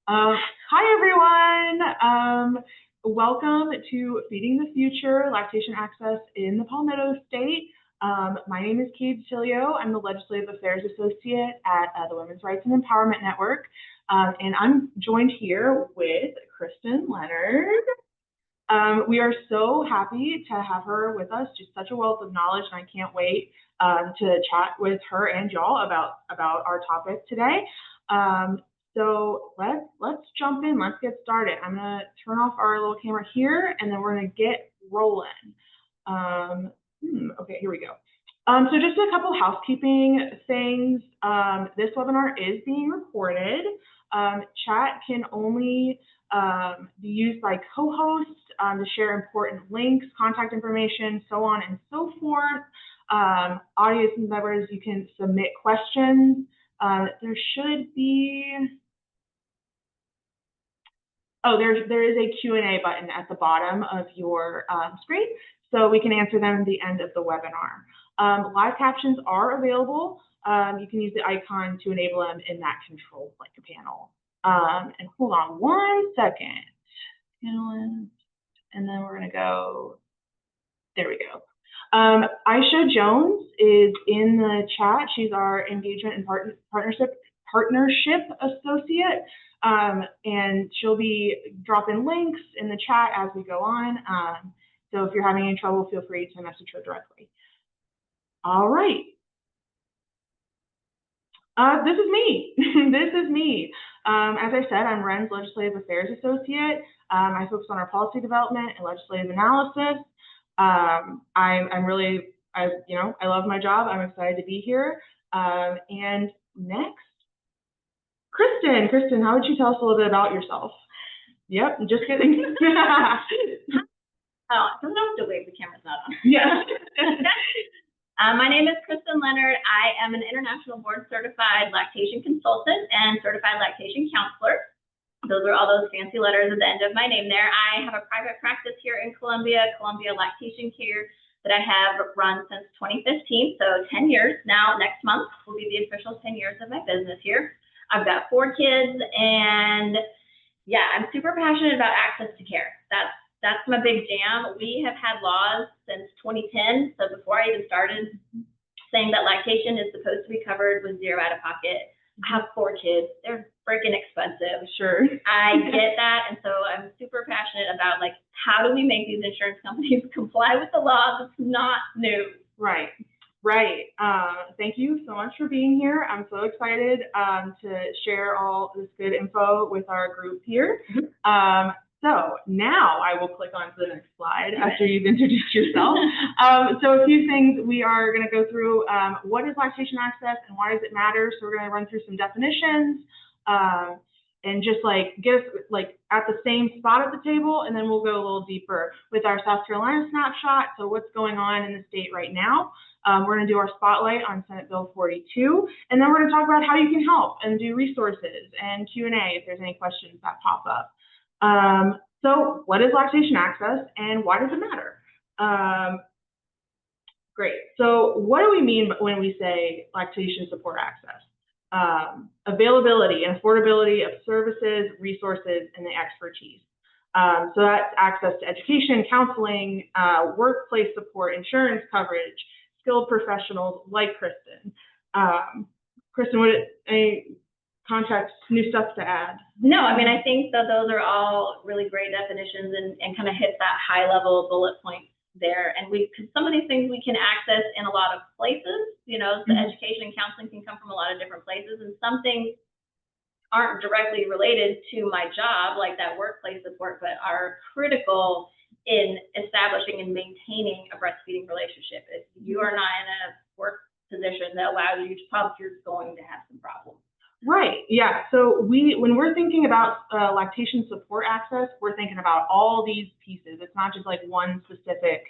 Hi, everyone. Welcome to Feeding the Future, Lactation Access in the Palmetto State. My name is Kate Tilio. I'm the Legislative Affairs Associate at the Women's Rights and Empowerment Network. And I'm joined here with Kristyn Leonard. We are so happy to have her with us, just such a wealth of knowledge, and I can't wait to chat with her and y'all about our topic today. So let's jump in. Let's get started. I'm gonna turn off our little camera here, and then we're gonna get rolling. Okay, here we go. So just a couple housekeeping things. This webinar is being recorded. Chat can only be used by co-hosts to share important links, contact information, so on and so forth. Audience members, you can submit questions. There should be, there is a Q&A button at the bottom of your screen, so we can answer them at the end of the webinar. Live captions are available. You can use the icon to enable them in that control panel. And hold on one second. And then we're going to go, there we go. Aisha Jones is in the chat. She's our engagement and partnership associate. And she'll be dropping links in the chat as we go on. So if you're having any trouble, feel free to message her directly. All right. This is me. This is me. As I said, I'm Ren's Legislative Affairs Associate. I focus on our policy development and legislative analysis. I'm really, I love my job. I'm excited to be here. And next, Kristyn, how would you tell us a little bit about yourself? Yep, just kidding. Oh, I don't have to wave, the camera's not on. Yeah. My name is Kristyn Leonard. I am an international board certified lactation consultant and certified lactation counselor. Those are all those fancy letters at the end of my name there. I have a private practice here in Columbia Lactation Care, that I have run since 2015, so 10 years now. Next month will be the official 10 years of my business here. I've got 4 kids, and yeah, I'm super passionate about access to care. That's my big jam. We have had laws since 2010, so before I even started, saying that lactation is supposed to be covered with zero out of pocket. I have 4 kids. They're freaking expensive. Sure. I get that, and so I'm super passionate about, like, how do we make these insurance companies comply with the law that's not new? Right. Thank you so much for being here. I'm so excited to share all this good info with our group here. So now I will click on to the next slide after you've introduced yourself. So a few things we are going to go through. What is lactation access and why does it matter? So we're going to run through some definitions and just get us at the same spot at the table, and then we'll go a little deeper with our South Carolina snapshot. So what's going on in the state right now? We're going to do our spotlight on Senate Bill 42, and then we're going to talk about how you can help and do resources and Q&A if there's any questions that pop up. So what is lactation access and why does it matter? Great. So what do we mean when we say lactation support access? Availability and affordability of services, resources, and the expertise. So that's access to education, counseling, workplace support, insurance coverage, skilled professionals like Kristyn. Kristyn, any context, new stuff to add? No, I mean, I think that those are all really great definitions and kind of hit that high level bullet point there. And some of these things we can access in a lot of places, the education and counseling can come from a lot of different places, and some things aren't directly related to my job, like that workplace support, but are critical in establishing and maintaining a breastfeeding relationship. If you are not in a work position that allows you to pump, you're going to have some problems. Right. Yeah. So when we're thinking about lactation support access, we're thinking about all these pieces. It's not just like one specific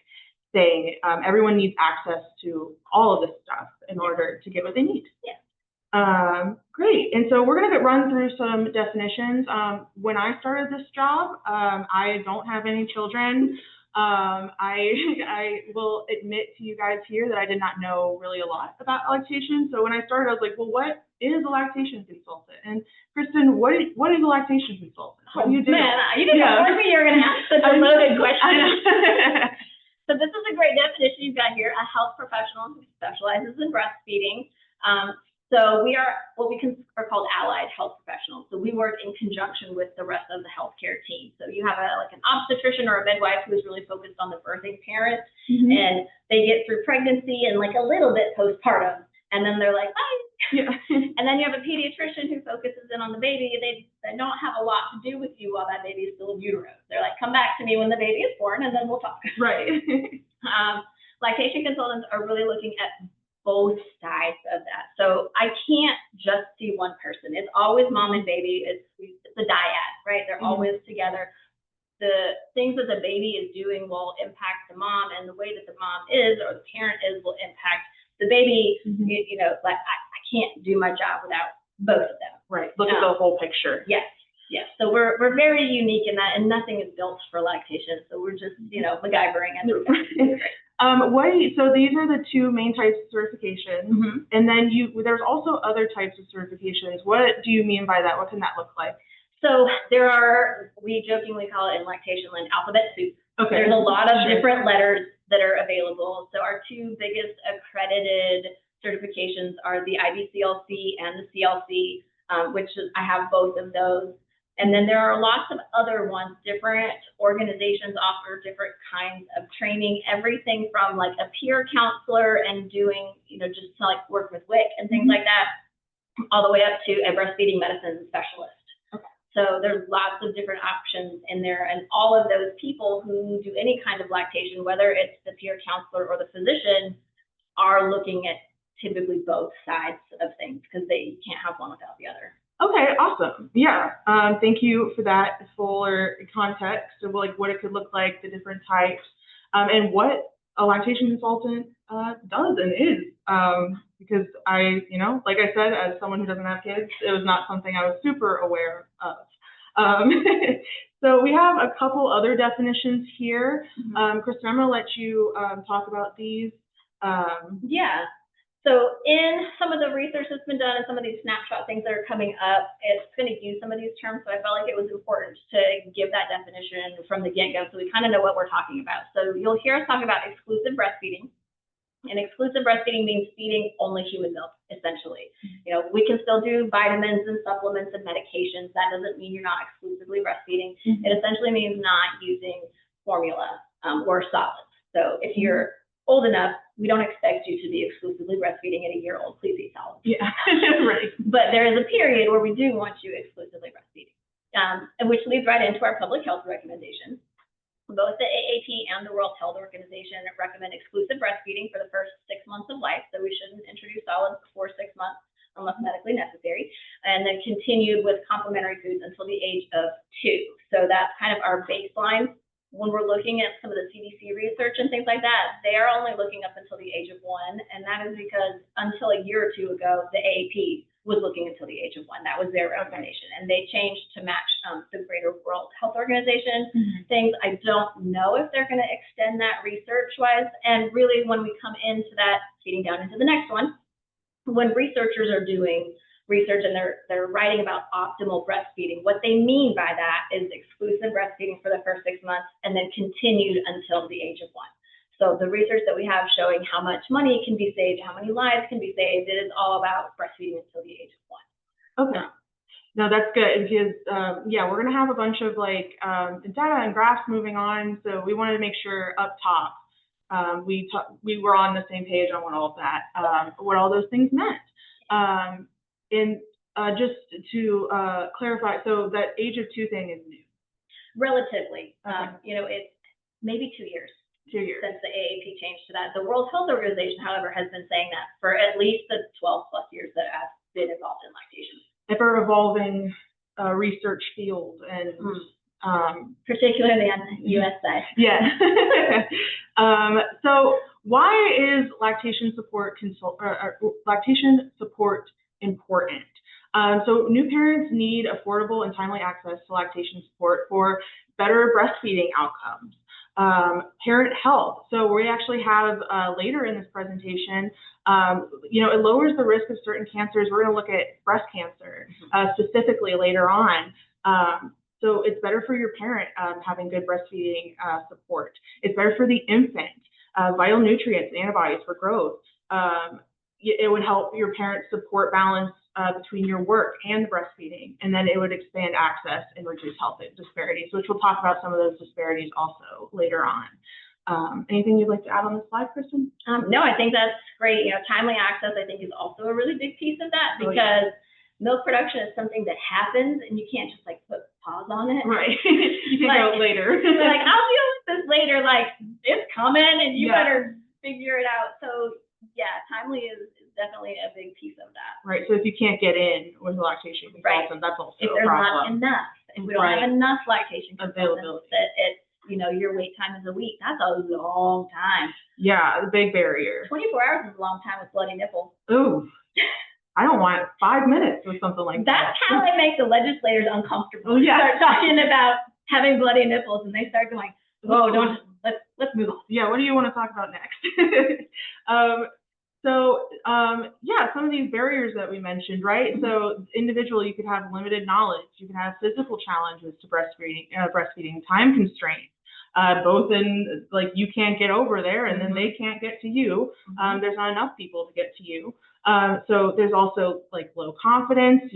thing. Everyone needs access to all of this stuff in order to get what they need. Yeah. Great. And so we're going to run through some definitions. When I started this job, I don't have any children. I will admit to you guys here that I did not know really a lot about lactation. So when I started, I was like, well, what is a lactation consultant? And Kristyn, what is a lactation consultant? What do you do? Man, you didn't warn me you were going to ask such a loaded question. So this is a great definition you've got here: a health professional who specializes in breastfeeding. So we are what we are called allied health professionals. So we work in conjunction with the rest of the healthcare team. So you have like an obstetrician or a midwife who is really focused on the birthing parent, and they get through pregnancy and like a little bit postpartum, and then they're like, bye. Yeah. And then you have a pediatrician who focuses in on the baby. They don't have a lot to do with you while that baby is still in utero. They're like, come back to me when the baby is born, and then we'll talk. Right. Lactation consultants are really looking at both sides of that. So I can't just see one person. It's always mom and baby. It's a dyad, right? They're always together. The things that the baby is doing will impact the mom, and the way that the mom is or the parent is will impact the baby. You know, like I can't do my job without both of them. Right. Look at the whole picture. Yes. Yes. So we're very unique in that, and nothing is built for lactation. So we're just, you know, MacGyvering everything. So these are the two main types of certifications, and then there's also other types of certifications. What do you mean by that? What can that look like? So there are, we jokingly call it in lactation land, alphabet soup. Okay. There's a lot of different letters that are available. So our two biggest accredited certifications are the IBCLC and the CLC, which I have both of those. And then there are lots of other ones. Different organizations offer different kinds of training, everything from like a peer counselor and doing, you know, just to like work with WIC and things like that, all the way up to a breastfeeding medicine specialist. Okay. So there's lots of different options in there, and all of those people who do any kind of lactation, whether it's the peer counselor or the physician, are looking at typically both sides of things because they can't have one without the other. Okay, awesome. Yeah, thank you for that fuller context of like what it could look like, the different types, and what a lactation consultant does and is. Because I, you know, like I said, as someone who doesn't have kids, it was not something I was super aware of. So we have a couple other definitions here. Kristyn, I'm going to let you talk about these. Yeah. So in some of the research that's been done and some of these snapshot things that are coming up, it's going to use some of these terms. So I felt like it was important to give that definition from the get-go so we kind of know what we're talking about. So you'll hear us talk about exclusive breastfeeding. And exclusive breastfeeding means feeding only human milk, essentially. You know, we can still do vitamins and supplements and medications. That doesn't mean you're not exclusively breastfeeding. It essentially means not using formula or solids. So if you're old enough, we don't expect you to be exclusively breastfeeding at a year old. Please eat solids. Yeah, right. But there is a period where we do want you exclusively breastfeeding, and which leads right into our public health recommendations. Both the AAP and the World Health Organization recommend exclusive breastfeeding for the first 6 months of life. So we shouldn't introduce solids before 6 months unless medically necessary, and then continued with complementary foods until the age of 2. So that's kind of our baseline. When we're looking at some of the CDC research and things like that, they are only looking up until the age of 1, and that is because until a year or 2 ago, the AAP was looking until the age of 1. That was their recommendation, and they changed to match the greater World Health Organization things. I don't know if they're going to extend that research-wise, and really when we come into that, feeding down into the next one, when researchers are doing research and they're writing about optimal breastfeeding, what they mean by that is exclusive breastfeeding for the first 6 months and then continued until the age of 1. So the research that we have showing how much money can be saved, how many lives can be saved, it is all about breastfeeding until the age of 1. Okay. No, that's good because, yeah, we're going to have a bunch of like data and graphs moving on. So we wanted to make sure up top we were on the same page on what all of that, what all those things meant. And just to clarify, so that age of 2 thing is new? Relatively. You know, it's maybe 2 years. 2 years. Since the AAP changed to that. The World Health Organization, however, has been saying that for at least the 12 plus years that I've been involved in lactation. Ever evolving research field and particularly on the U.S. side. Yeah. So why is lactation support important? So new parents need affordable and timely access to lactation support for better breastfeeding outcomes. Parent health. So we actually have later in this presentation, it lowers the risk of certain cancers. We're going to look at breast cancer specifically later on. So it's better for your parent having good breastfeeding support. It's better for the infant, vital nutrients, antibodies for growth. It would help your parent support balance between your work and breastfeeding, and then it would expand access and reduce health disparities, which we'll talk about some of those disparities also later on. Anything you'd like to add on this slide, Kristyn? No, I think that's great. Timely access, I think, is also a really big piece of that, because milk production is something that happens, and you can't just like put pause on it. Right. You can go later. Like, I'll deal with this later. Like, it's coming, and you better figure it out. So yeah, timely is definitely a big piece of that. Right. So if you can't get in with a lactation consultant, that's also if a there's problem. not enough, if we don't have enough lactation consultants, availability, that it's, your wait time is a week. That's a long time. Yeah, the big barrier. 24 hours is a long time with bloody nipples. Ooh. I don't want 5 minutes or something like that. That's how they make the legislators uncomfortable. Start talking about having bloody nipples, and they start going, "Oh, let's move on." Yeah, what do you want to talk about next? Some of these barriers that we mentioned, right? So individually, you could have limited knowledge. You can have physical challenges to breastfeeding time constraints. Both in, like, you can't get over there, and then they can't get to you. There's not enough people to get to you. So there's also like low confidence.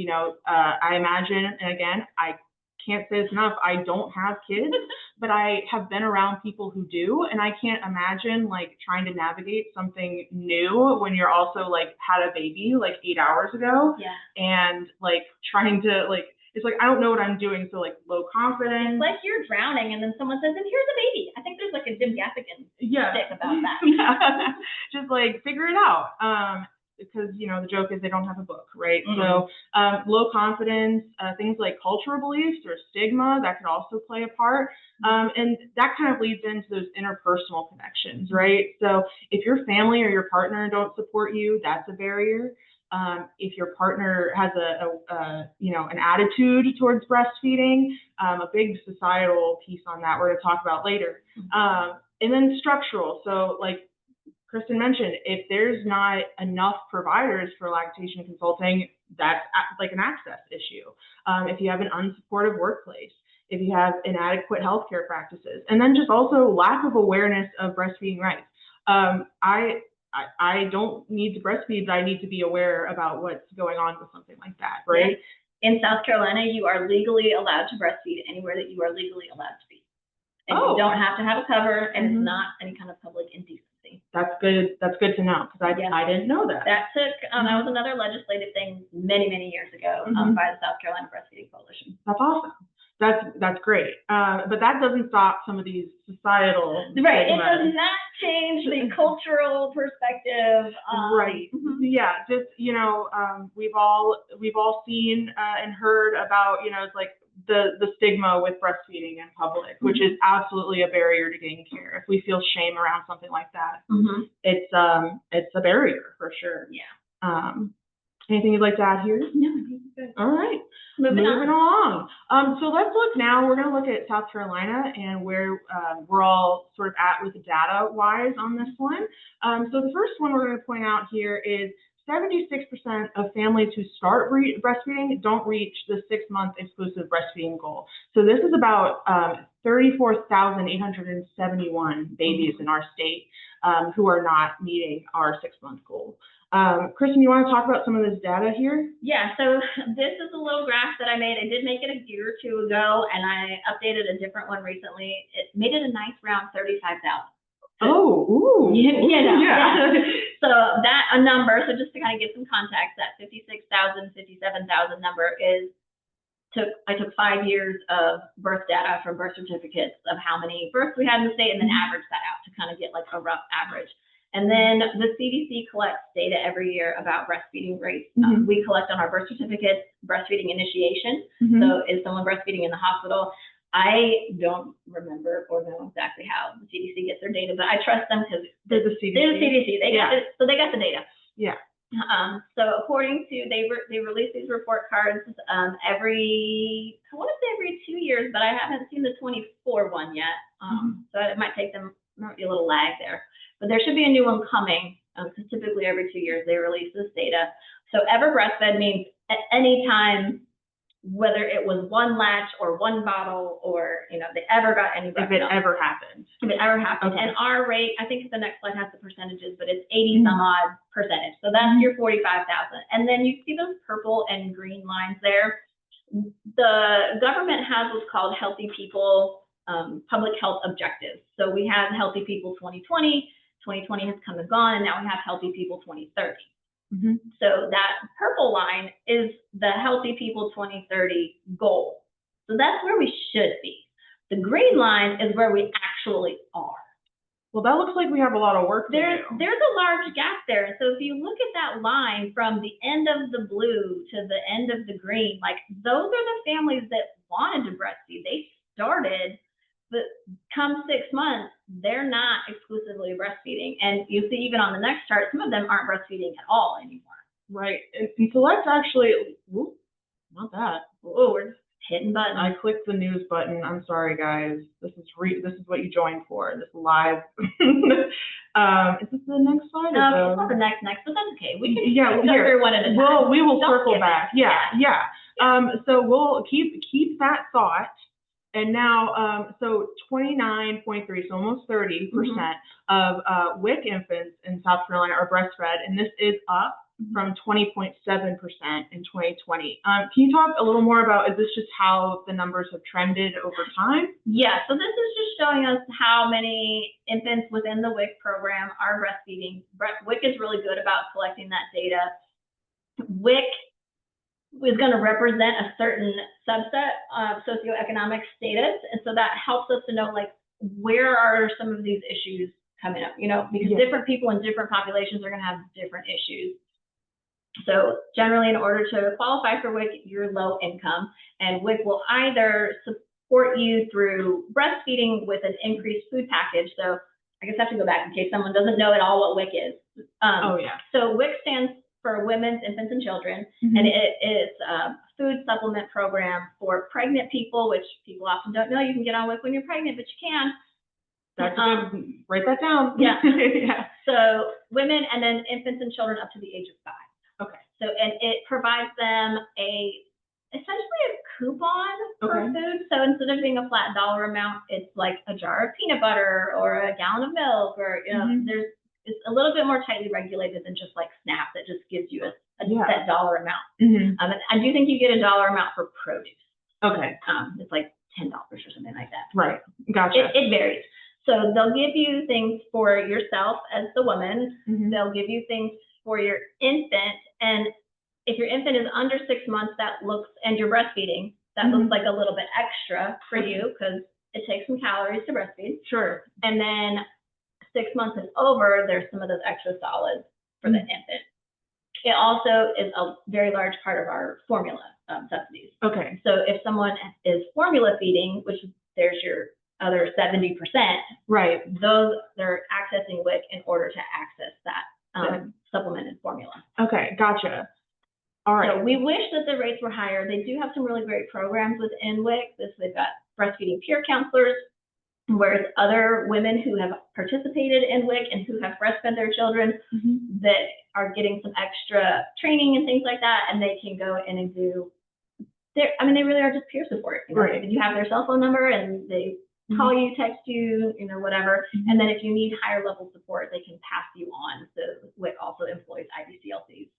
I imagine, and again, I can't say this enough, I don't have kids, but I have been around people who do, and I can't imagine like trying to navigate something new when you're also like had a baby like 8 hours ago, and like trying to like, it's like, I don't know what I'm doing. So like low confidence. It's like you're drowning, and then someone says, "And here's a baby." I think there's like a Jim Gaffigan stick about that. Just like figure it out. Because the joke is they don't have a book, right? So low confidence, things like cultural beliefs or stigma, that could also play a part. And that kind of leads into those interpersonal connections, right? So if your family or your partner don't support you, that's a barrier. If your partner has an attitude towards breastfeeding, a big societal piece on that we're going to talk about later. And then structural. So like Kristyn mentioned, if there's not enough providers for lactation consulting, that's like an access issue. If you have an unsupportive workplace, if you have inadequate healthcare practices, and then just also lack of awareness of breastfeeding rights. I don't need to breastfeed, but I need to be aware about what's going on with something like that, right? In South Carolina, you are legally allowed to breastfeed anywhere that you are legally allowed to be. And you don't have to have a cover, and it's not any kind of public indecency. That's good. That's good to know, because I didn't know that. That took, that was another legislative thing many, many years ago by the South Carolina Breastfeeding Coalition. That's awesome. That's great. But that doesn't stop some of these societal. Right. It does not change the cultural perspective. Right. Yeah. Just, we've all seen and heard about, it's like the stigma with breastfeeding in public, which is absolutely a barrier to getting care. If we feel shame around something like that, it's a barrier for sure. Yeah. Anything you'd like to add here? No, I think it's good. All right. Moving along. So let's look now. We're going to look at South Carolina and where we're all sort of at with data-wise on this one. So the first one we're going to point out here is 76% of families who start breastfeeding don't reach the 6-month exclusive breastfeeding goal. So this is about 34,871 babies in our state who are not meeting our 6-month goal. Kristyn, you want to talk about some of this data here? Yeah, so this is a little graph that I made. I did make it a year or two ago, and I updated a different one recently. It made it a nice round 35,000. Oh, ooh. Yeah. So that a number, so just to kind of give some context, that 56,000, 57,000 number I took 5 years of birth data from birth certificates of how many births we had in the state, and then averaged that out to kind of get like a rough average. And then the CDC collects data every year about breastfeeding rates. We collect on our birth certificates, breastfeeding initiation. So is someone breastfeeding in the hospital? I don't remember or know exactly how the CDC gets their data, but I trust them because they're the CDC. They're the CDC. They got the data. Yeah. So according to, they release these report cards every, I want to say every 2 years, but I haven't seen the 24 one yet. So it might take them, might be a little lag there. But there should be a new one coming, because typically every 2 years they release this data. So ever breastfed means at any time, whether it was one latch or one bottle, or they ever got any breast milk. If it ever happened. If it ever happened. Okay. And our rate, I think the next slide has the percentages, but it's 80 some odd percentage. So that's your 45,000. And then you see those purple and green lines there. The government has what's called Healthy People public health objectives. So we have Healthy People 2020. 2020 has come and gone, and now we have Healthy People 2030. So that purple line is the Healthy People 2030 goal. So that's where we should be. The green line is where we actually are. Well, that looks like we have a lot of work to do. There's a large gap there. So if you look at that line from the end of the blue to the end of the green, like those are the families that wanted to breastfeed. They started, but come 6 months, they're not exclusively breastfeeding. And you see even on the next chart, some of them aren't breastfeeding at all anymore. Right. And so let's actually, whoop, not that. Oh, we're just hitting buttons. I clicked the news button. I'm sorry, guys. This is what you joined for, this live. Is this the next slide? It's not the next, but that's okay. We can go through one at a time. Well, we will circle back. Yeah. So we'll keep that thought. And now, so 29.3, so almost 30% of WIC infants in South Carolina are breastfed, and this is up from 20.7% in 2020. Can you talk a little more about, is this just how the numbers have trended over time? Yeah, so this is just showing us how many infants within the WIC program are breastfeeding. WIC is really good about collecting that data. WIC is going to represent a certain subset of socioeconomic status, and so that helps us to know, like, where are some of these issues coming up, because different people in different populations are going to have different issues. So generally, in order to qualify for WIC, you're low income, and WIC will either support you through breastfeeding with an increased food package. So I guess I have to go back in case someone doesn't know at all what WIC is. So WIC stands for Women's, Infants, and Children, and it is a food supplement program for pregnant people, which people often don't know. You can get on WIC when you're pregnant, but you can. That's write that down. Yeah. So women, and then infants and children up to the age of 5. Okay. So, and it provides them essentially a coupon for food. So instead of being a flat dollar amount, it's like a jar of peanut butter or a gallon of milk, or it's a little bit more tightly regulated than just like SNAP that just gives you a set dollar amount. And I do think you get a dollar amount for produce. Okay. It's like $10 or something like that. Right. Gotcha. It varies. So they'll give you things for yourself as the woman. They'll give you things for your infant. And if your infant is under 6 months, and you're breastfeeding, that looks like a little bit extra for you, because it takes some calories to breastfeed. Sure. And then 6 months and over, there's some of those extra solids for the infant. It also is a very large part of our formula subsidies. Okay. So if someone is formula feeding, which there's your other 70%, right? They're accessing WIC in order to access that supplemented formula. Okay, gotcha. All right. So we wish that the rates were higher. They do have some really great programs within WIC. They've got breastfeeding peer counselors, whereas other women who have participated in WIC and who have breastfed their children that are getting some extra training and things like that, and they can go in and do they really are just peer support. Right. You have their cell phone number, and they call you, text you, whatever. And then if you need higher level support, they can pass you on. So WIC also employs IBCLCs.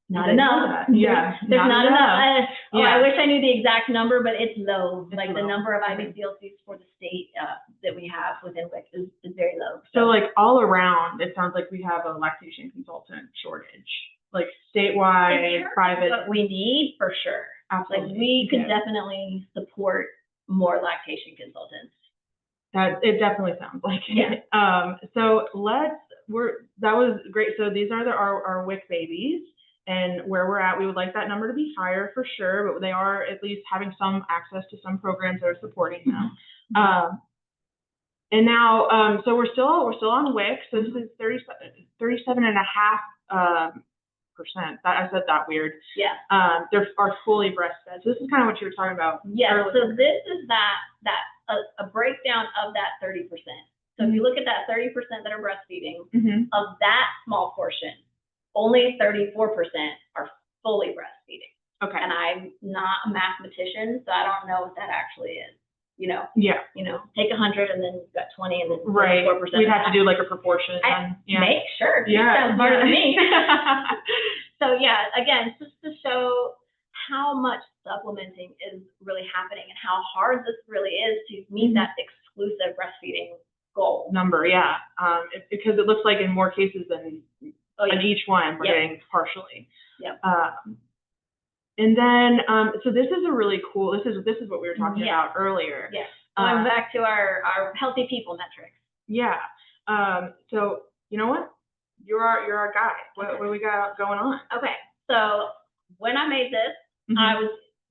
Not enough. Yeah. There's not enough. I wish I knew the exact number, but it's low. Like the number of IBCLCs for the state that we have within WIC is very low. So like all around, it sounds like we have a lactation consultant shortage, like statewide, private. But we need for sure. Absolutely. Like we could definitely support more lactation consultants. It definitely sounds like it. So that was great. So these are our WIC babies, and where we're at, we would like that number to be higher for sure, but they are at least having some access to some programs that are supporting them. And now, so we're still on WIC. So this is 37.5 I said that weird. Yeah. Are fully breastfed. So this is kind of what you were talking about. Yes. earlier. So this is a breakdown of that 30%. So if you look at that 30% that are breastfeeding, of that small portion, only 34% are fully breastfeeding. Okay. And I'm not a mathematician, so I don't know what that actually is. Yeah. Take 100 and then you've got 20 and then 4%. Right. We'd have to do like a proportion. Make sure. Yeah. Sounds smarter than me. So yeah, again, just to show how much supplementing is really happening and how hard this really is to meet that exclusive breastfeeding goal. Number, yeah. Because it looks like in more cases than in each one, we're getting partially. Yep. And then, so this is a really cool, this is what we were talking about earlier. Yes. Going back to our healthy people metrics. Yeah. So you know what? You're our guy. What do we got going on? Okay. So when I made this,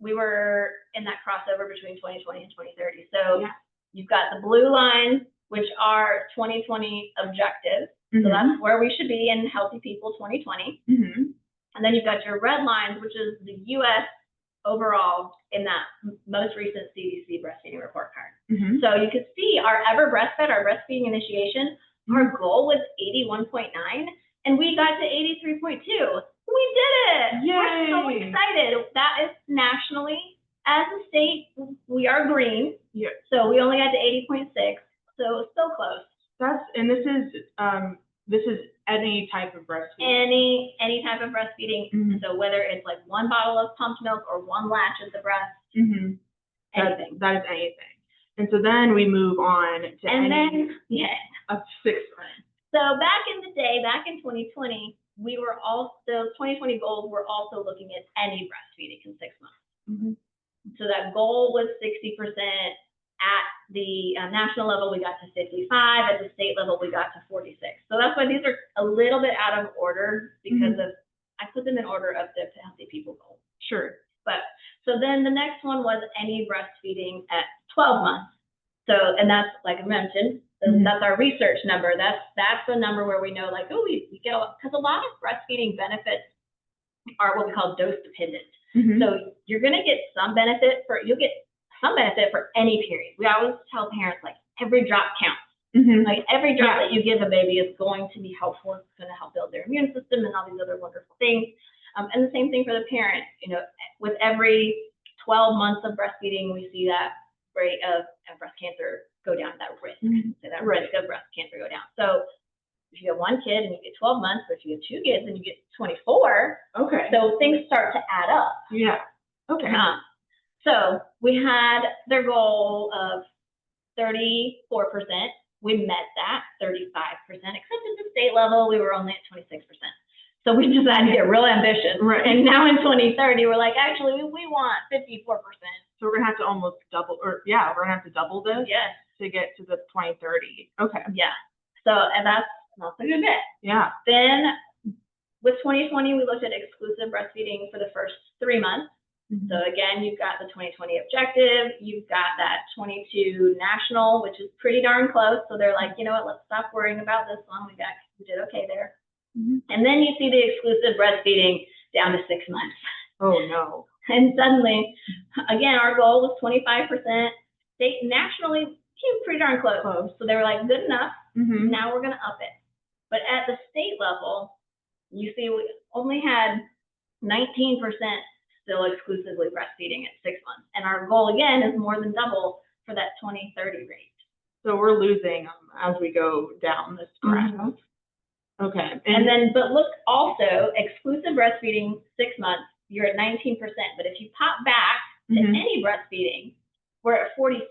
we were in that crossover between 2020 and 2030. So you've got the blue lines, which are 2020 objectives. So that's where we should be in healthy people 2020. And then you've got your red lines, which is the U.S. overall in that most recent CDC breastfeeding report card. So you can see our ever breastfed, our breastfeeding initiation, our goal was 81.9, and we got to 83.2. We did it! Yay. We're so excited. That is nationally. As a state, we are green. Yeah. So we only got to 80.6, so close. This is any type of breastfeeding. Any type of breastfeeding. So whether it's like one bottle of pumped milk or one latch of the breast, anything. That is anything. And so then we move on to up to 6 months. So back in the day, back in 2020, we were those 2020 goals were also looking at any breastfeeding in 6 months. So that goal was 60%. At the national level, we got to 55. At the state level, we got to 46. So that's why these are a little bit out of order because I put them in order of the healthy people goal. Sure. But so then the next one was any breastfeeding at 12 months. So, and that's like I mentioned, that's our research number. That's the number where we know like, we get because a lot of breastfeeding benefits are what we call dose dependent. So you're going to get some benefit you'll get some benefit for any period. We always tell parents like every drop counts. Like every drop that you give a baby is going to be helpful. It's going to help build their immune system and all these other wonderful things. And the same thing for the parent. With every 12 months of breastfeeding, we see that rate of breast cancer go down. That risk, so that risk of breast cancer go down. So if you have one kid and you get 12 months, but if you have 2 kids and you get 24, so things start to add up. Yeah. Okay. So we had their goal of 34%. We met that 35%, except at the state level, we were only at 26%. So we decided to get real ambitious. Right. And now in 2030, we're like, actually, we want 54%. So we're going to have to almost double, we're going to have to double this to get to the 2030. Okay. Yeah. So, and that's a good bit. Yeah. Then with 2020, we looked at exclusive breastfeeding for the first 3 months. So again, you've got the 2020 objective, you've got that 22 national, which is pretty darn close. So they're like, you know what, let's stop worrying about this one. We did okay there. And then you see the exclusive breastfeeding down to 6 months. Oh no. And suddenly, again, our goal was 25%. State nationally came pretty darn close. So they were like, good enough. Now we're gonna up it. But at the state level, you see we only had 19% still exclusively breastfeeding at 6 months. And our goal, again, is more than double for that 2030 rate. So we're losing as we go down this graph. Okay. But look also, exclusive breastfeeding 6 months, you're at 19%. But if you pop back to any breastfeeding, we're at 46.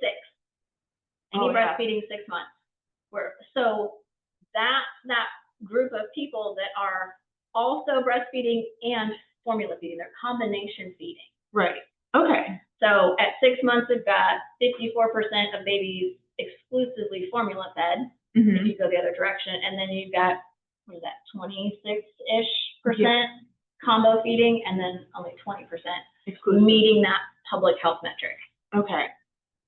Any breastfeeding 6 months. So that group of people that are also breastfeeding and formula feeding, they're combination feeding. Right. Okay. So at 6 months, we've got 54% of babies exclusively formula fed, if you go the other direction. And then you've got, 26-ish% combo feeding, and then only 20% meeting that public health metric. Okay.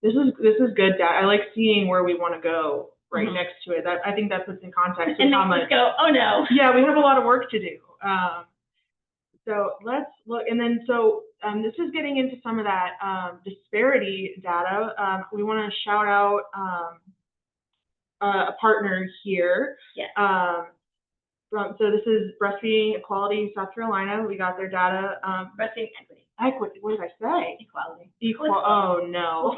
This is good, Dad. I like seeing where we want to go next to it. I think that puts in context and how makes much. us go, oh no. Yeah, we have a lot of work to do. So let's look, and then this is getting into some of that disparity data. We want to shout out a partner here. Yes. So this is Breastfeeding Equality South Carolina. We got their data. Breastfeeding equity. Equity. What did I say? Equality. Oh no.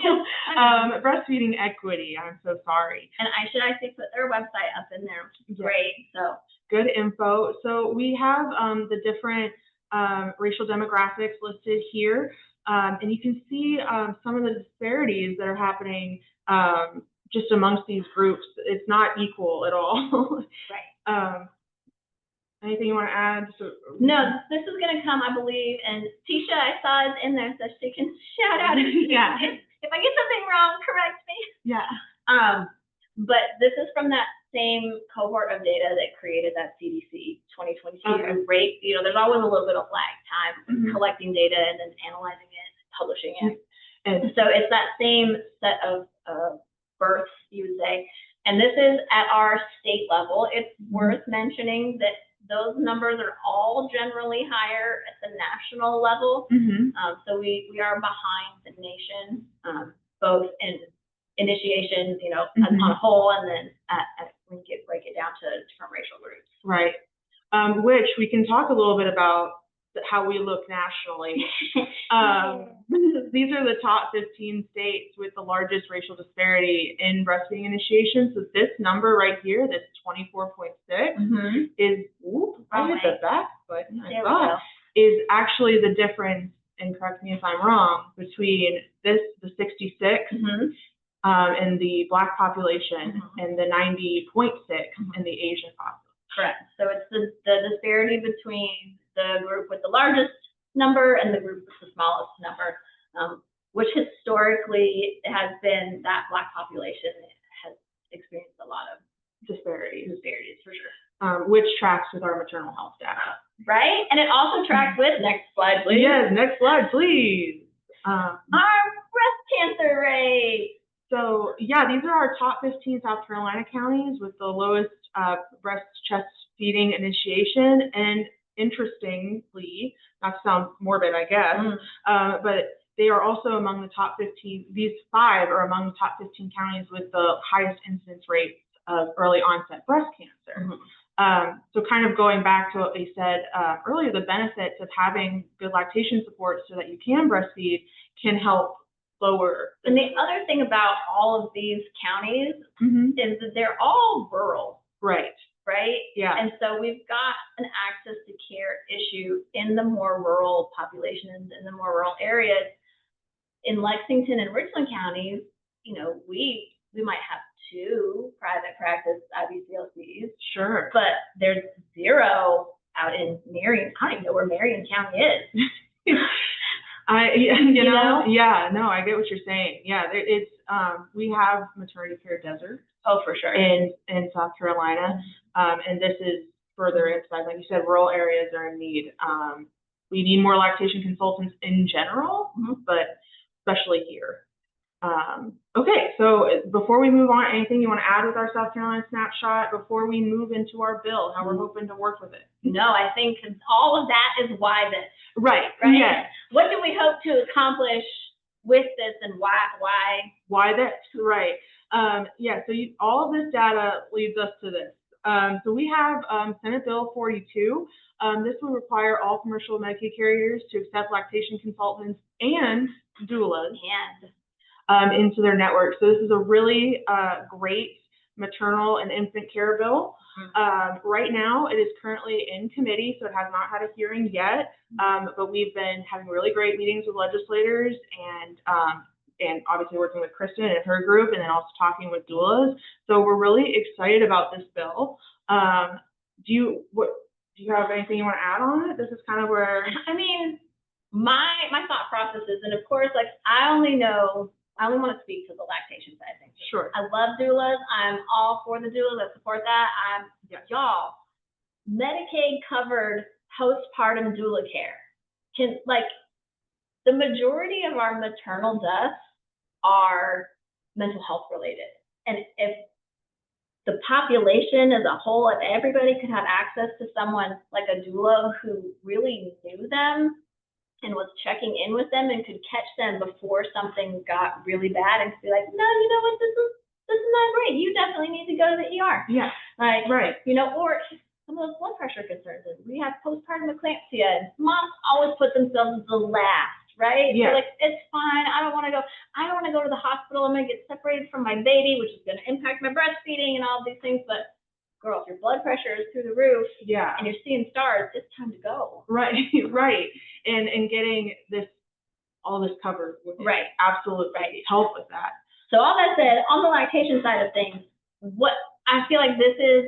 Breastfeeding equity. I'm so sorry. And I should actually put their website up in there, which is great. So good info. So we have the different racial demographics listed here, and you can see some of the disparities that are happening just amongst these groups. It's not equal at all. Right. Anything you want to add? No, this is going to come, I believe, and Tisha, I saw is in there, so she can shout out yeah. If I get something wrong, correct me. Yeah. But this is from that same cohort of data that created that CDC 2022 rate. You know, there's always a little bit of lag time collecting data and then analyzing it, publishing it. And so it's that same set of births, you would say. And this is at our state level. It's worth mentioning that those numbers are all generally higher at the national level. So we are behind the nation, both in initiations, you know, on a whole, and then when you break it down to different racial groups. Right. Which we can talk a little bit about how we look nationally. These are the top 15 states with the largest racial disparity in breastfeeding initiation. So this number right here, this 24.6, is, I hit the back button, I thought, is actually the difference, and correct me if I'm wrong, between the 66 and the Black population and the 90.6 and the Asian population. Correct. So it's the disparity between the group with the largest number and the group with the smallest number, which historically has been that Black population has experienced a lot of disparities for sure. Which tracks with our maternal health data. Right? And it also tracks with, next slide, please. Yes, next slide, please. Our breast cancer rate. So yeah, these are our top 15 South Carolina counties with the lowest breast chest feeding initiation. And interestingly, not to sound morbid, I guess, but they are also among the top 15, these 5 are among the top 15 counties with the highest incidence rates of early onset breast cancer. So kind of going back to what we said earlier, the benefits of having good lactation support so that you can breastfeed can help lower. And the other thing about all of these counties is that they're all rural. Right. Right? Yeah. And so we've got an access to care issue in the more rural populations, in the more rural areas. In Lexington and Richland counties, you know, we might have 2 private practice IBCLCs. Sure. But there's 0 out in Marion. I don't even know where Marion County is. You know? Yeah, no, I get what you're saying. Yeah, it's we have maternity care desert. Oh, for sure. In South Carolina, and this is further emphasized. Like you said, rural areas are in need. We need more lactation consultants in general, but especially here. Okay, so before we move on, anything you want to add with our South Carolina snapshot before we move into our bill, how we're hoping to work with it? No, I think all of that is why this. Right. Yeah. What do we hope to accomplish with this, and why? Why this? Right. Yeah. So all of this data leads us to this. So we have Senate Bill 42. This will require all commercial Medicaid carriers to accept lactation consultants and doulas into their network. So this is a really great maternal and infant care bill. Right now, it is currently in committee, so it has not had a hearing yet. But we've been having really great meetings with legislators and obviously working with Kristyn and her group, and then also talking with doulas. So we're really excited about this bill. Do you have anything you want to add on it? This is kind of where. I mean, my thought process is, and of course, like I only want to speak to the lactation side of things. Sure. I love doulas. I'm all for the doulas. I support that. Y'all, Medicaid covered postpartum doula care the majority of our maternal deaths are mental health related. And if the population as a whole, if everybody could have access to someone like a doula who really knew them and was checking in with them and could catch them before something got really bad and be like, no, you know what, this is not great. You definitely need to go to the ER. Yeah. Like, right. You know, or some of those blood pressure concerns. We have postpartum eclampsia, and moms always put themselves the last, right? Yeah. They're like, it's fine. I don't want to go to the hospital. I'm going to get separated from my baby, which is going to impact my breastfeeding and all these things. But girl, if your blood pressure is through the roof, yeah, and you're seeing stars, it's time to go. Right, right. And getting all this covered with right. Absolutely right. help with that. So all that said, on the lactation side of things, what I feel like this is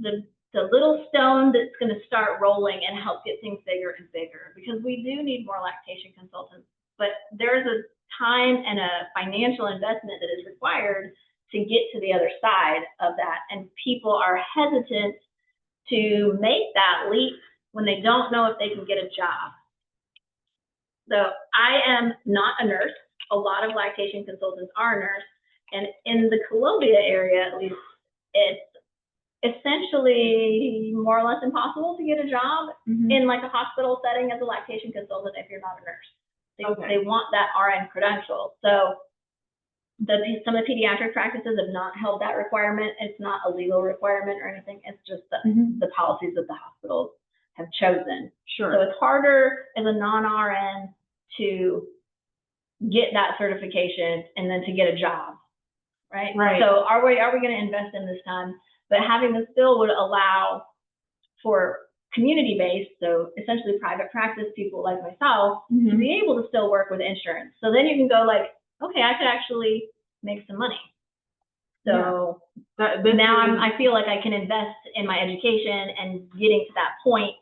the little stone that's going to start rolling and help get things bigger and bigger, because we do need more lactation consultants, but there's a time and a financial investment that is required to get to the other side of that, and people are hesitant to make that leap when they don't know if they can get a job. So I am not a nurse. A lot of lactation consultants are a nurse, and in the Columbia area, at least, it's essentially more or less impossible to get a job in like a hospital setting as a lactation consultant if you're not a nurse. They want that RN credential. So some of the pediatric practices have not held that requirement. It's not a legal requirement or anything. It's just the policies that the hospitals have chosen. Sure. So it's harder as a non-RN to get that certification and then to get a job, right? Right. So are we going to invest in this time? But having this bill would allow for community-based, so essentially private practice people like myself, to be able to still work with insurance. So then you can go like, okay, I could actually make some money. So now I feel like I can invest in my education and getting to that point,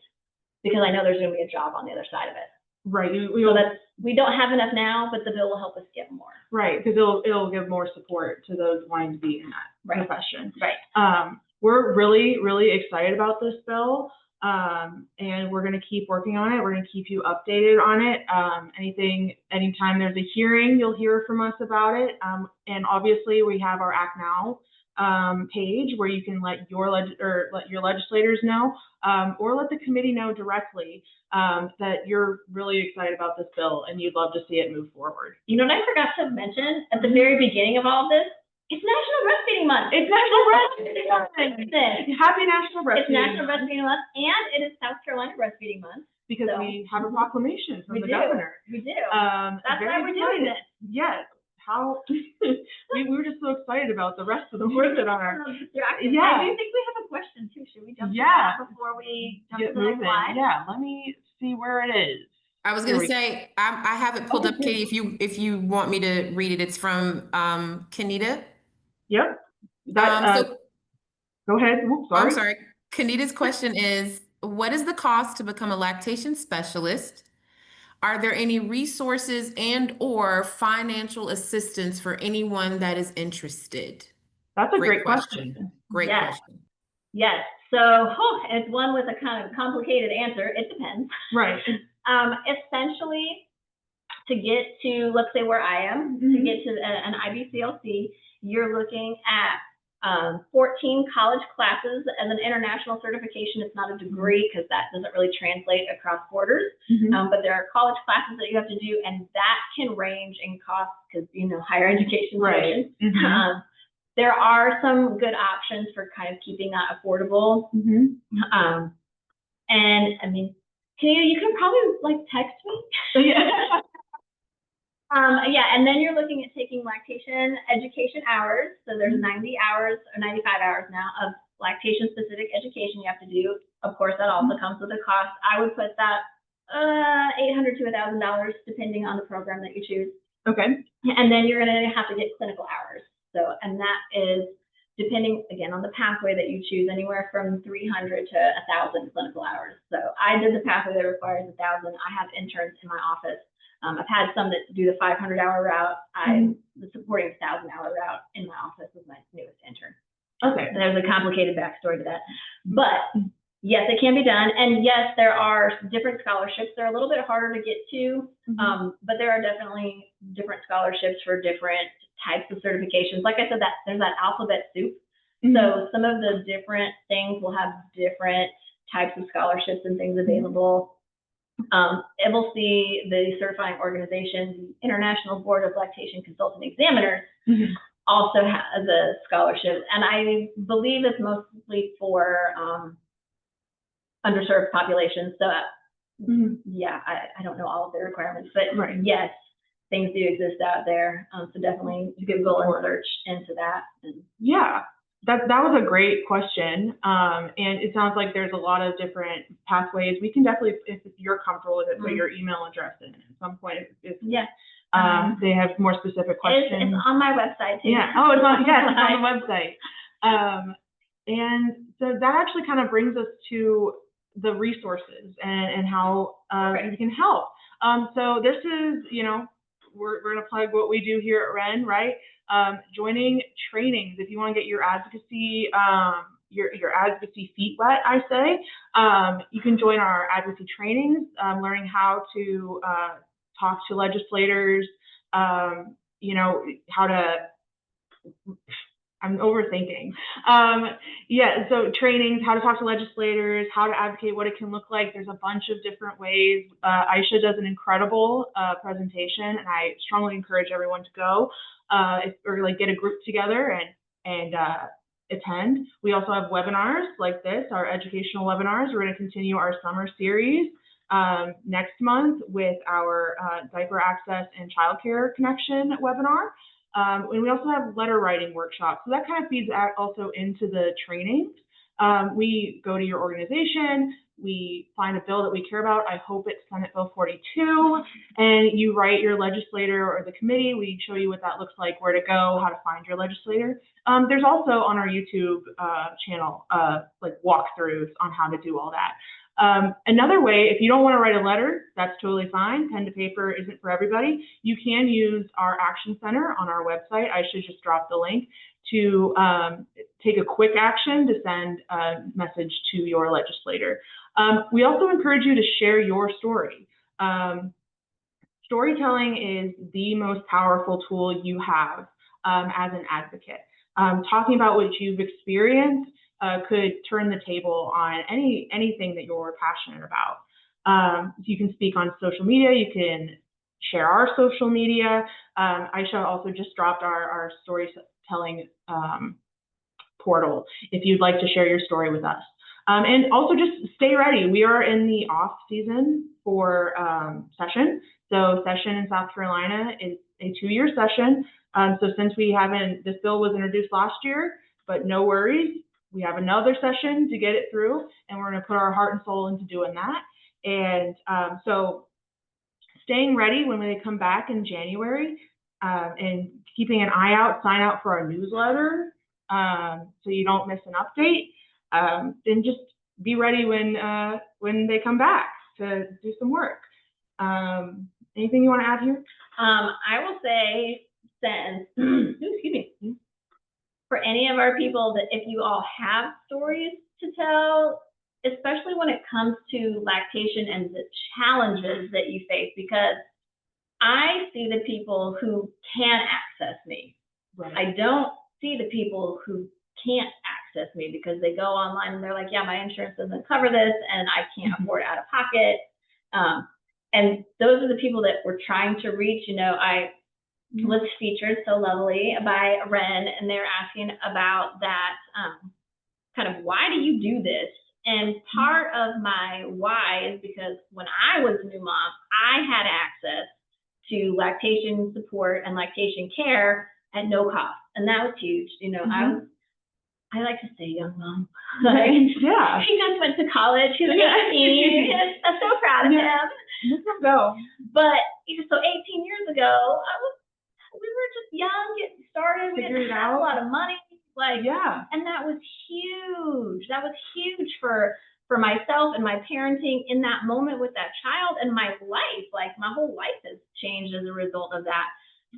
because I know there's going to be a job on the other side of it. Right. We don't have enough now, but the bill will help us get more. Right, because it'll give more support to those wanting to be in that profession. Right. We're really, really excited about this bill, and we're going to keep working on it. We're going to keep you updated on it. Anytime there's a hearing, you'll hear from us about it. And obviously, we have our Act Now page where you can let your legislators know, or let the committee know directly that you're really excited about this bill and you'd love to see it move forward. You know what I forgot to mention at the very beginning of all of this? It's National Breastfeeding Month. It's National Breastfeeding Month. Happy National Breastfeeding Month. It's National Breastfeeding Month, and it is South Carolina Breastfeeding Month. Because we have a proclamation from the governor. We do. That's why we're doing this. Yes. We were just so excited about the rest of the work that are. Yeah. I do think we have a question too. Should we jump to that before we jump to the next slide? Yeah. Let me see where it is. I was going to say, I have it pulled up, Katie, if you want me to read it. It's from Kenita. Yep. Go ahead. Oops, sorry. I'm sorry. Kenita's question is, what is the cost to become a lactation specialist? Are there any resources and/or financial assistance for anyone that is interested? That's a great question. Great question. Yes. So it's one with a kind of complicated answer. It depends. Right. Essentially, to get to, let's say where I am, to get to an IBCLC, you're looking at 14 college classes as an international certification. It's not a degree because that doesn't really translate across borders, but there are college classes that you have to do, and that can range in cost because, higher education. Right. There are some good options for kind of keeping that affordable. And I mean, you can probably text me. And then you're looking at taking lactation education hours. So there's 90 hours or 95 hours now of lactation specific education you have to do. Of course, that also comes with a cost. I would put that $800 to $1,000 depending on the program that you choose. Okay. And then you're going to have to get clinical hours. So, and that is depending again on the pathway that you choose, anywhere from 300 to 1,000 clinical hours. So I did the pathway that requires 1,000. I have interns in my office. I've had some that do the 500-hour route. I'm supporting 1,000-hour route in my office with my newest intern. Okay. And there's a complicated backstory to that. But yes, it can be done. And yes, there are different scholarships. They're a little bit harder to get to, but there are definitely different scholarships for different types of certifications. Like I said, there's that alphabet soup So some of the different things will have different types of scholarships and things available. It will see the certifying organization, the International Board of Lactation Consultant Examiners, also has a scholarship, and I believe it's mostly for underserved populations. So yeah, I don't know all of the requirements, but yes, things do exist out there. So definitely Google and search into that. Yeah, that was a great question. And it sounds like there's a lot of different pathways. We can definitely, if you're comfortable with it, put your email address in at some point. They have more specific questions. It's on my website too. Yeah. Oh, it's on the website. And so that actually kind of brings us to the resources and how you can help. So this is, we're going to plug what we do here at REN, right? Joining trainings. If you want to get your advocacy, your advocacy feet wet, I say, you can join our advocacy trainings, learning how to talk to legislators, how to, I'm overthinking. So trainings, how to talk to legislators, how to advocate, what it can look like. There's a bunch of different ways. Aisha does an incredible presentation, and I strongly encourage everyone to go or get a group together and attend. We also have webinars like this, our educational webinars. We're going to continue our summer series next month with our diaper access and childcare connection webinar. And we also have letter writing workshops. So that kind of feeds also into the trainings. We go to your organization, we find a bill that we care about. I hope it's Senate Bill 42, and you write your legislator or the committee. We show you what that looks like, where to go, how to find your legislator. There's also on our YouTube channel walkthroughs on how to do all that. Another way, if you don't want to write a letter, that's totally fine. Pen to paper isn't for everybody. You can use our Action Center on our website. I should just drop the link to take a quick action to send a message to your legislator. We also encourage you to share your story. Storytelling is the most powerful tool you have as an advocate. Talking about what you've experienced could turn the table on anything that you're passionate about. You can speak on social media. You can share our social media. Aisha also just dropped our storytelling portal if you'd like to share your story with us. And also just stay ready. We are in the off season for session. So session in South Carolina is a 2-year session. So since this bill was introduced last year, but no worries. We have another session to get it through, and we're going to put our heart and soul into doing that. And so staying ready when they come back in January and keeping an eye out, sign out for our newsletter so you don't miss an update. Then just be ready when they come back to do some work. Anything you want to add here? I will say, excuse me. For any of our people, that if you all have stories to tell, especially when it comes to lactation and the challenges that you face, because I see the people who can access me. Right. I don't see the people who can't access me because they go online and they're like, yeah, my insurance doesn't cover this and I can't afford out of pocket. And those are the people that we're trying to reach. I was featured so lovely by REN, and they're asking about that kind of, why do you do this? And part of my why is because when I was a new mom, I had access to lactation support and lactation care at no cost, and that was huge. I like to say young mom. Yeah. He just went to college. He was 18. I'm so proud of him. Let's go. But so 18 years ago, we were just young, getting started. We didn't have a lot of money. And that was huge. That was huge for myself and my parenting in that moment with that child, and my life. My whole life has changed as a result of that.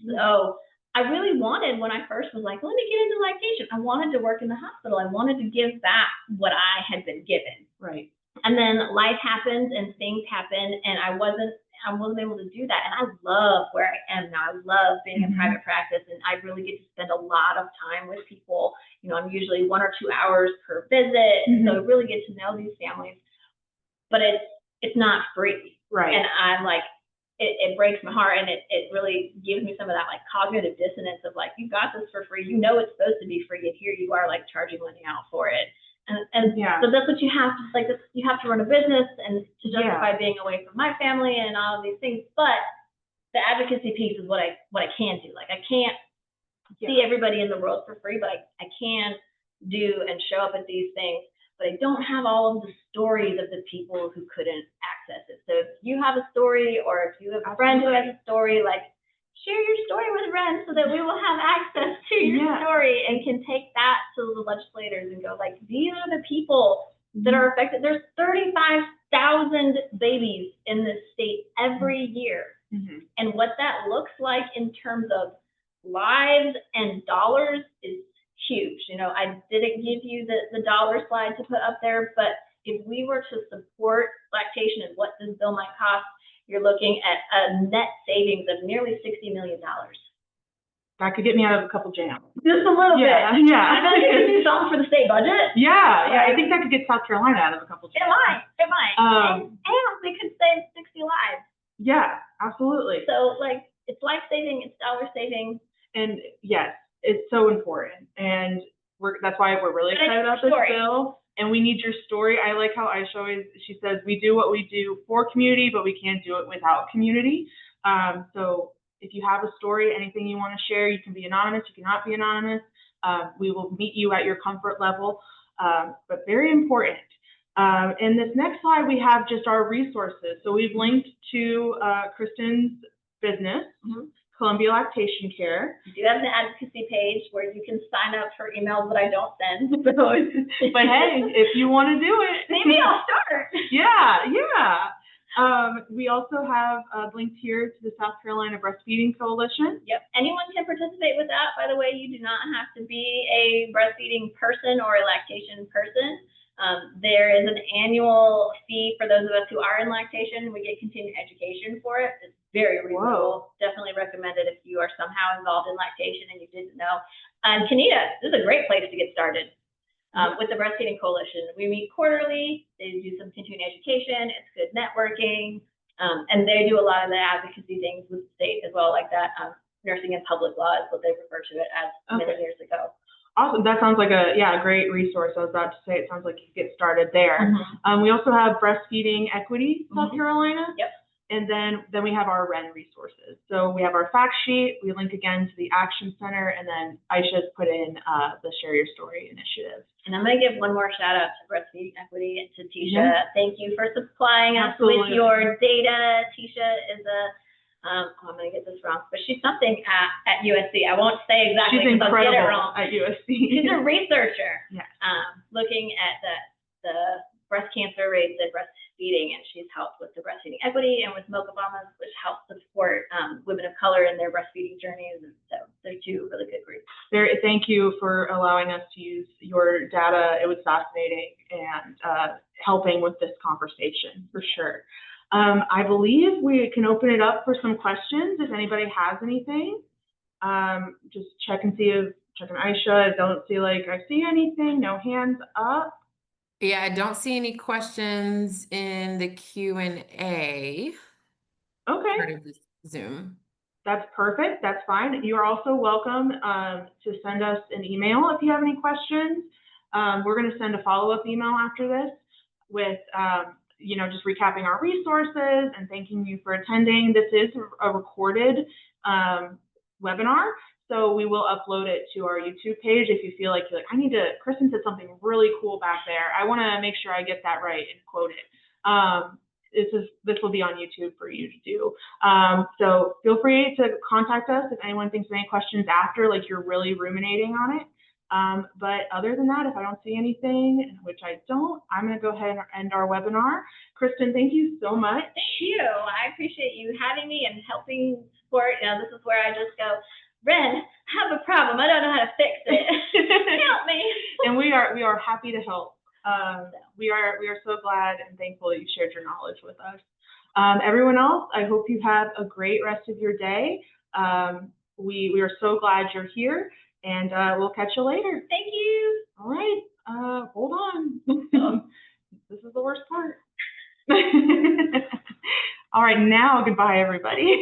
So I really wanted, when I first was like, let me get into lactation, I wanted to work in the hospital. I wanted to give back what I had been given. Right. And then life happens and things happen, and I wasn't I wasn't able to do that. And I love where I am now. I love being in private practice, and I really get to spend a lot of time with people. You know, I'm usually 1 or 2 hours per visit, so I really get to know these families. But it's not free, Right. And I'm like, it breaks my heart, and it really gives me some of that like cognitive dissonance of like, you got this for free, you know it's supposed to be free, and here you are like charging money out for it. And so that's what you have to like. You have to run a business and to justify being away from my family and all of these things. But the advocacy piece is what I can do. Like I can't see everybody in the world for free, but I can do and show up at these things. But I don't have all of the stories of the people who couldn't access it. So if you have a story, or if you have a friend who has a story, like share your story with Ren so that we will have access to your story and can take that to the legislators and go like, these are the people that are affected. There's 35,000 babies in this state every year. And what that looks like in terms of lives and dollars is huge. You know, I didn't give you the dollar slide to put up there, but if we were to support lactation and what this bill might cost, you're looking at a net savings of nearly $60 million. That could get me out of a couple jams. Just a little bit. Yeah. I feel like it could do something for the state budget. Yeah. I think that could get South Carolina out of a couple jams. It might. And we could save 60 lives. Yeah, absolutely. So like, it's life saving, it's dollar saving. And yes, it's so important. And that's why we're really excited about this bill. And we need your story. I like how Aisha always, she says, we do what we do for community, but we can't do it without community. So if you have a story, anything you want to share, you can be anonymous, you cannot be anonymous. We will meet you at your comfort level, but very important. In this next slide, we have just our resources. So we've linked to Kristyn's business, Columbia Lactation Care. We do have an advocacy page where you can sign up for emails that I don't send. But hey, if you want to do it, maybe I'll start. Yeah. We also have linked here to the South Carolina Breastfeeding Coalition. Yep. Anyone can participate with that. By the way, you do not have to be a breastfeeding person or a lactation person. There is an annual fee for those of us who are in lactation. We get continuing education for it. It's very reasonable. Definitely recommend it if you are somehow involved in lactation and you didn't know. Kenita, this is a great place to get started with the Breastfeeding Coalition. We meet quarterly. They do some continuing education. It's good networking. And they do a lot of the advocacy things with the state as well, like that. Nursing and public law is what they refer to it as many years ago. Awesome. That sounds like a great resource. I was about to say, it sounds like you could get started there. We also have Breastfeeding Equity, South Carolina. Yep. And then we have our REN resources. So we have our fact sheet. We link again to the Action Center, and then Aisha's put in the Share Your Story initiative. And I'm going to give one more shout out to Breastfeeding Equity and to Tisha. Thank you for supplying us with your data. Tisha is I'm going to get this wrong, but she's something at USC. I won't say exactly because I'll get it wrong. At USC. She's a researcher. Yes. Looking at the breast cancer rates and breastfeeding, and she's helped with the Breastfeeding Equity and with Mocha Mamas, which helps support women of color in their breastfeeding journeys. And so they're two really good groups. Thank you for allowing us to use your data. It was fascinating and helping with this conversation for sure. I believe we can open it up for some questions if anybody has anything. Just checking Aisha. I don't see I see anything. No hands up. Yeah, I don't see any questions in the Q&A. Okay. Part of this Zoom. That's perfect. That's fine. You are also welcome to send us an email if you have any questions. We're going to send a follow-up email after this with, just recapping our resources and thanking you for attending. This is a recorded webinar. So we will upload it to our YouTube page if you feel like Kristyn said something really cool back there. I want to make sure I get that right and quote it. This will be on YouTube for you to do. So feel free to contact us if anyone thinks of any questions after, you're really ruminating on it. But other than that, if I don't see anything, which I don't, I'm going to go ahead and end our webinar. Kristyn, thank you so much. Thank you. I appreciate you having me and helping support. This is where I just go, Ren, I have a problem. I don't know how to fix it. Help me. And we are happy to help. We are so glad and thankful that you shared your knowledge with us. Everyone else, I hope you have a great rest of your day. We are so glad you're here, and we'll catch you later. Thank you. All right, hold on. This is the worst part. All right, now goodbye, everybody.